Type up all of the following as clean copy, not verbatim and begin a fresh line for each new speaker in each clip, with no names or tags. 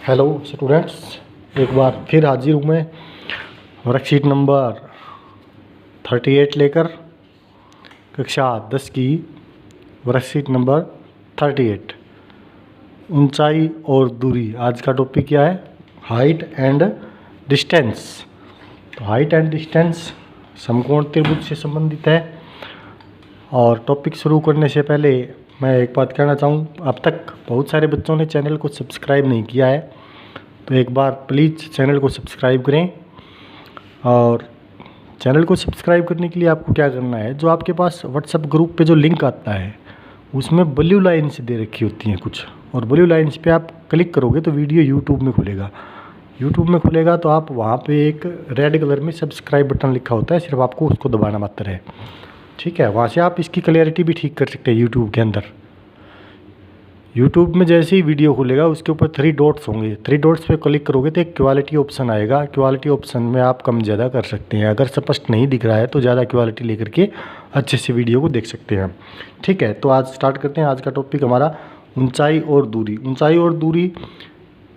Hello students, एक बार फिर हाजिर हूँ मैं वर्कशीट नंबर 38 लेकर। कक्षा 10 की वर्कशीट नंबर 38, ऊंचाई और दूरी। आज का टॉपिक क्या है? Height and distance. तो हाइट एंड डिस्टेंस समकोण त्रिभुज से संबंधित है। और टॉपिक शुरू करने से पहले मैं एक बात कहना चाहूँ, अब तक बहुत सारे बच्चों ने चैनल को सब्सक्राइब नहीं किया है, तो एक बार प्लीज़ चैनल को सब्सक्राइब करें। और चैनल को सब्सक्राइब करने के लिए आपको क्या करना है, जो आपके पास व्हाट्सएप ग्रुप पे जो लिंक आता है उसमें ब्लू लाइन्स दे रखी होती हैं कुछ, और ब्लू लाइन्स पे आप क्लिक करोगे तो वीडियो यूट्यूब में खुलेगा। यूट्यूब में खुलेगा तो आप वहाँ पे एक रेड कलर में सब्सक्राइब बटन लिखा होता है, सिर्फ आपको उसको दबाना मात्र है। ठीक है, वहाँ से आप इसकी क्लैरिटी भी ठीक कर सकते हैं। यूट्यूब के अंदर, यूट्यूब में जैसे ही वीडियो खुलेगा उसके ऊपर 3 डॉट्स होंगे, 3 डॉट्स पे क्लिक करोगे तो एक क्वालिटी ऑप्शन आएगा। क्वालिटी ऑप्शन में आप कम ज़्यादा कर सकते हैं। अगर स्पष्ट नहीं दिख रहा है तो ज़्यादा क्वालिटी लेकर के अच्छे से वीडियो को देख सकते हैं। ठीक है, तो आज स्टार्ट करते हैं। आज का टॉपिक हमारा ऊंचाई और दूरी। ऊंचाई और दूरी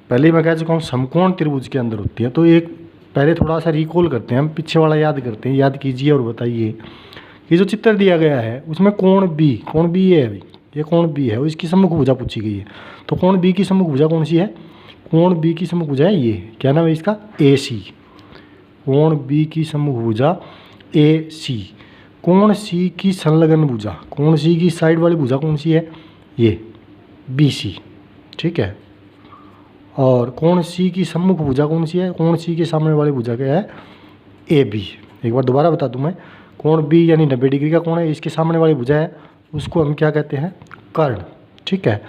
पहले मैं कह चुका हूँ समकोण त्रिभुज के अंदर होती है। तो एक पहले थोड़ा सा रिकॉल करते हैं, हम पीछे वाला याद करते हैं। याद कीजिए और बताइए कि जो चित्र दिया गया है उसमें कोण बी है अभी, ये कोण बी है और इसकी सम्मुख भुजा पूछी गई है। तो कोण बी की सम्मुख भुजा कौन सी है? कोण बी की सम्मुख भुजा है ये, क्या नाम है इसका? AC। कोण बी की सम्मुख भुजा AC। कोण C की संलग्न भुजा, कोण C की साइड वाली भुजा कौन सी है? ये BC। ठीक है, और कोण C की सम्मुख भुजा कौन सी है? कोण C के सामने वाली भुजा क्या है? AB। एक बार दोबारा बता दूं मैं, कोण B यानी 90 डिग्री का कोण है, इसके सामने वाली भुजा है उसको हम क्या कहते हैं? कर्ण। ठीक है,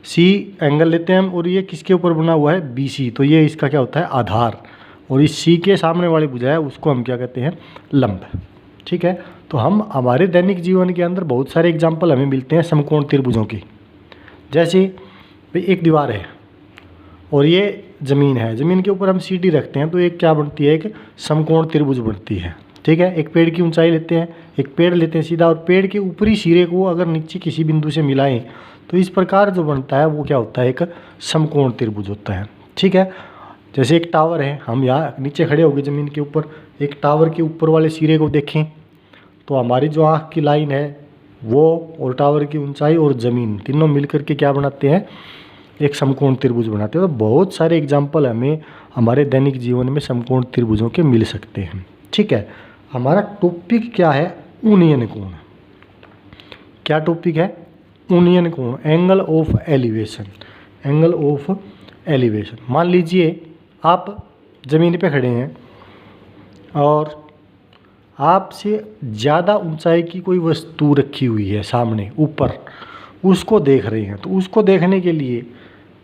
C एंगल लेते हैं हम, और ये किसके ऊपर बना हुआ है? BC। तो ये इसका क्या होता है? आधार। और इस C के सामने वाली भुजा है उसको हम क्या कहते हैं? लंब। ठीक है, तो हम हमारे दैनिक जीवन के अंदर बहुत सारे एग्जाम्पल हमें मिलते हैं समकोण त्रिभुजों की। जैसे भाई एक दीवार है और ये ज़मीन है, ज़मीन के ऊपर हम CD रखते हैं तो एक क्या बनती है? एक समकोण त्रिभुज बनती है। ठीक है, एक पेड़ की ऊंचाई लेते हैं, एक पेड़ लेते हैं सीधा, और पेड़ के ऊपरी सिरे को अगर नीचे किसी बिंदु से मिलाएं तो इस प्रकार जो बनता है वो क्या होता है? एक समकोण त्रिभुज होता है। ठीक है, जैसे एक टावर है, हम यहाँ नीचे खड़े हो गए ज़मीन के ऊपर, एक टावर के ऊपर वाले सिरे को देखें तो हमारी जो आँख की लाइन है वो, और टावर की ऊंचाई और ज़मीन, तीनों मिलकर के क्या बनाते हैं? एक समकोण त्रिभुज बनाते हैं। तो बहुत सारे एग्जाम्पल हमें हमारे दैनिक जीवन में समकोण त्रिभुजों के मिल सकते हैं। ठीक है, हमारा टॉपिक क्या है? उन्नयन कोण। क्या टॉपिक है? उन्नयन कोण, angle of elevation. Angle of elevation. मान लीजिए आप ज़मीन पे खड़े हैं और आपसे ज़्यादा ऊंचाई की कोई वस्तु रखी हुई है सामने ऊपर, उसको देख रहे हैं। तो उसको देखने के लिए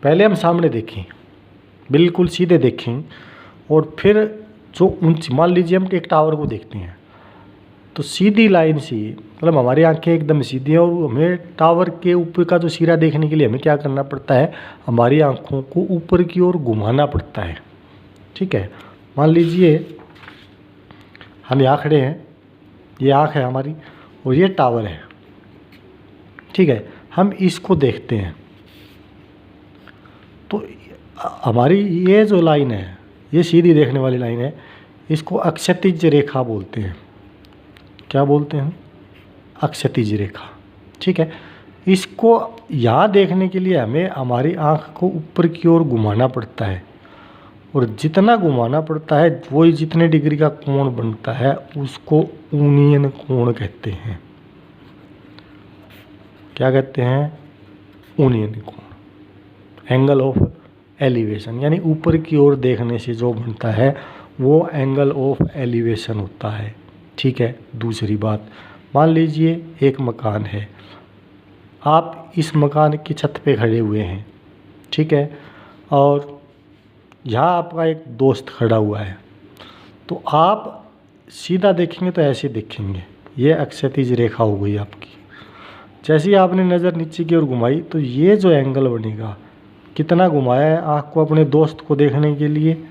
पहले हम सामने देखें, बिल्कुल सीधे देखें, और फिर जो ऊंची, मान लीजिए हम एक टावर को देखते हैं तो सीधी लाइन से, मतलब हमारी आंखें एकदम सीधी हैं और हमें टावर के ऊपर का जो सिरा देखने के लिए हमें क्या करना पड़ता है? हमारी आंखों को ऊपर की ओर घुमाना पड़ता है। ठीक है, मान लीजिए हम यहाँ खड़े हैं, ये आँख है हमारी और ये टावर है। ठीक है, हम इसको देखते हैं तो हमारी ये जो लाइन है, ये सीधी देखने वाली लाइन है, इसको अक्षैतिज रेखा बोलते हैं। क्या बोलते हैं? अक्षैतिज रेखा। ठीक है, इसको यहाँ देखने के लिए हमें हमारी आँख को ऊपर की ओर घुमाना पड़ता है, और जितना घुमाना पड़ता है वही जितने डिग्री का कोण बनता है उसको उन्नयन कोण कहते हैं। क्या कहते हैं? उन्नयन कोण, एंगल ऑफ एलिवेशन, यानी ऊपर की ओर देखने से जो बनता है वो एंगल ऑफ एलिवेशन होता है। ठीक है, दूसरी बात, मान लीजिए एक मकान है, आप इस मकान की छत पे खड़े हुए हैं। ठीक है, और यहाँ आपका एक दोस्त खड़ा हुआ है, तो आप सीधा देखेंगे तो ऐसे देखेंगे, ये अक्षैतिज रेखा हो गई आपकी। जैसे ही आपने नज़र नीचे की ओर घुमाई तो ये जो एंगल बनेगा, कितना घुमाया है आँख को अपने दोस्त को देखने के लिए,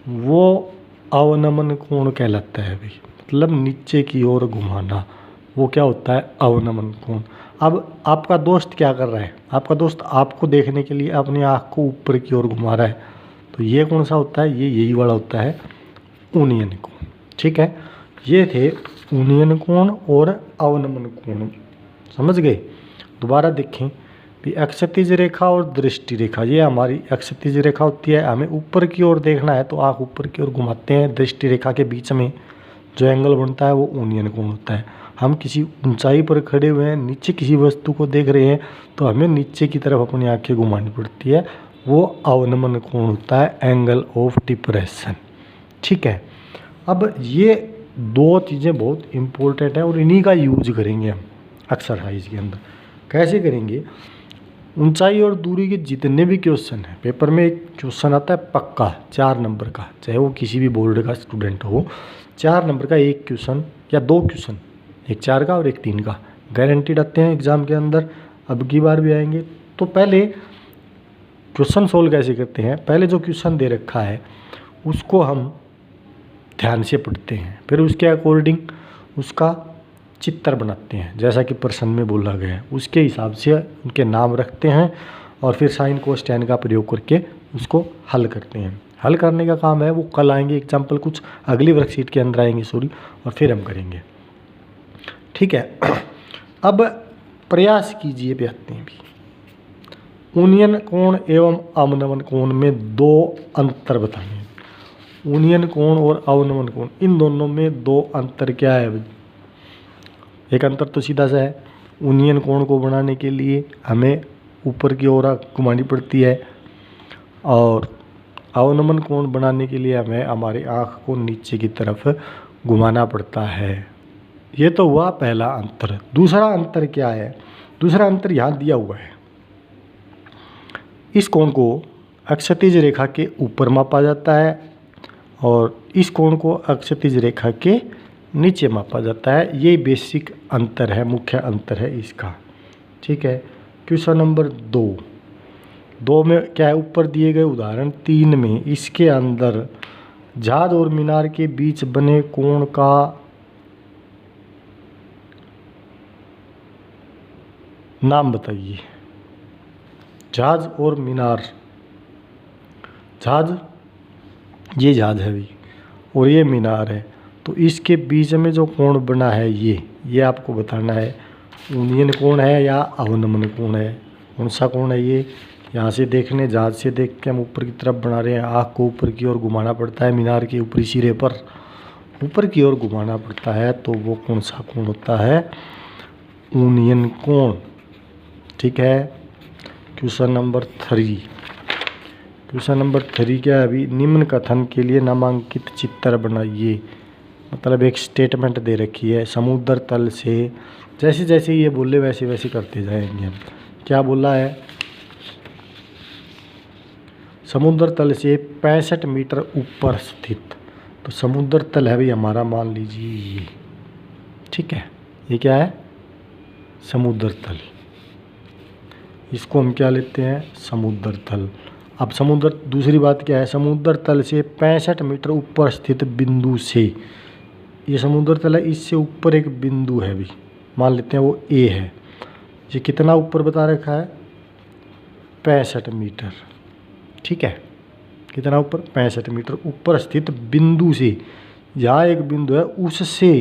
वो अवनमन कोण कहलाता है भाई। मतलब नीचे की ओर घुमाना, वो क्या होता है? अवनमन कोण। अब आपका दोस्त क्या कर रहा है, आपका दोस्त आपको देखने के लिए अपनी आँख को ऊपर की ओर घुमा रहा है, तो ये कौन सा होता है, ये यही वाला होता है उन्नयन कोण। ठीक है, ये थे उन्नयन कोण और अवनमन कोण, समझ गए। दोबारा देखें भी क्षैतिज रेखा और दृष्टि रेखा, ये हमारी क्षैतिज रेखा होती है, हमें ऊपर की ओर देखना है तो आँख ऊपर की ओर घुमाते हैं। दृष्टि रेखा के बीच में जो एंगल बनता है वो उन्नयन कोण होता है। हम किसी ऊंचाई पर खड़े हुए हैं, नीचे किसी वस्तु को देख रहे हैं तो हमें नीचे की तरफ अपनी आँखें घुमानी पड़ती है, वो अवनमन कोण होता है, एंगल ऑफ डिप्रेशन। ठीक है, अब ये दो चीज़ें बहुत इम्पोर्टेंट है और इन्हीं का यूज करेंगे हम एक्सरसाइज के अंदर। कैसे करेंगे, ऊंचाई और दूरी के जितने भी क्वेश्चन हैं, पेपर में एक क्वेश्चन आता है पक्का 4 नंबर का, चाहे वो किसी भी बोर्ड का स्टूडेंट हो, 4 नंबर का एक क्वेश्चन या 2 क्वेश्चन, एक 4 का और एक 3 का गारंटीड आते हैं एग्ज़ाम के अंदर, अब की बार भी आएंगे। तो पहले क्वेश्चन सोल्व कैसे करते हैं, पहले जो क्वेश्चन दे रखा है उसको हम ध्यान से पढ़ते हैं, फिर उसके अकॉर्डिंग उसका चित्र बनाते हैं, जैसा कि प्रश्न में बोला गया है उसके हिसाब से उनके नाम रखते हैं और फिर साइन कोस टैन का प्रयोग करके उसको हल करते हैं। हल करने का काम है वो कल आएंगे, एग्जाम्पल कुछ अगली वर्कशीट के अंदर आएंगे सॉरी, और फिर हम करेंगे। ठीक है, अब प्रयास कीजिए पे आते हैं भी। उन्नयन कोण एवं अवनमन कोण में 2 अंतर बताएंगे। उन्नयन कोण और अवनमन कोण, इन दोनों में 2 अंतर क्या है भाई। एक अंतर तो सीधा सा है, उन्नयन कोण को बनाने के लिए हमें ऊपर की ओर घुमानी पड़ती है और अवनमन कोण बनाने के लिए हमें हमारी आँख को नीचे की तरफ घुमाना पड़ता है। ये तो हुआ पहला अंतर। दूसरा अंतर क्या है, दूसरा अंतर यहाँ दिया हुआ है, इस कोण को क्षैतिज रेखा के ऊपर मापा जाता है और इस कोण को क्षैतिज रेखा के नीचे मापा जाता है। ये बेसिक अंतर है, मुख्य अंतर है इसका। ठीक है, क्वेश्चन नंबर 2 में क्या है, ऊपर दिए गए उदाहरण 3 में इसके अंदर जहाज और मीनार के बीच बने कोण का नाम बताइए। जहाज और मीनार, जहाज, ये जहाज है भी और ये मीनार है, तो इसके बीच में जो कोण बना है ये आपको बताना है उन्नयन कोण है या अवनमन कोण है। कौन सा कोण है ये, यहाँ से देखने, जहाज से देख के हम ऊपर की तरफ बना रहे हैं, आँख को ऊपर की ओर घुमाना पड़ता है, मीनार के ऊपरी सिरे पर ऊपर की ओर घुमाना पड़ता है, तो वो कौन सा कोण होता है, उन्नयन कोण। ठीक है, क्वेश्चन नंबर 3, क्वेश्चन नंबर 3 क्या है अभी, निम्न कथन के लिए नामांकित चित्र बनाइए। मतलब एक स्टेटमेंट दे रखी है, समुद्र तल से, जैसे जैसे ये बोले वैसे वैसे करते जाएंगे हम। क्या बोला है, समुद्र तल से 65 मीटर ऊपर स्थित, तो समुद्र तल है भाई हमारा, मान लीजिए ये। ठीक है, ये क्या है, समुद्र तल, इसको हम क्या लेते हैं, समुद्र तल। अब समुद्र, दूसरी बात क्या है, समुद्र तल से 65 मीटर ऊपर स्थित बिंदु से, ये समुद्र तल है, इससे ऊपर एक बिंदु है भी, मान लेते हैं वो ए है। ये कितना ऊपर बता रखा है, 65 मीटर। ठीक है, कितना ऊपर, 65 मीटर ऊपर स्थित बिंदु से, यहाँ एक बिंदु है उससे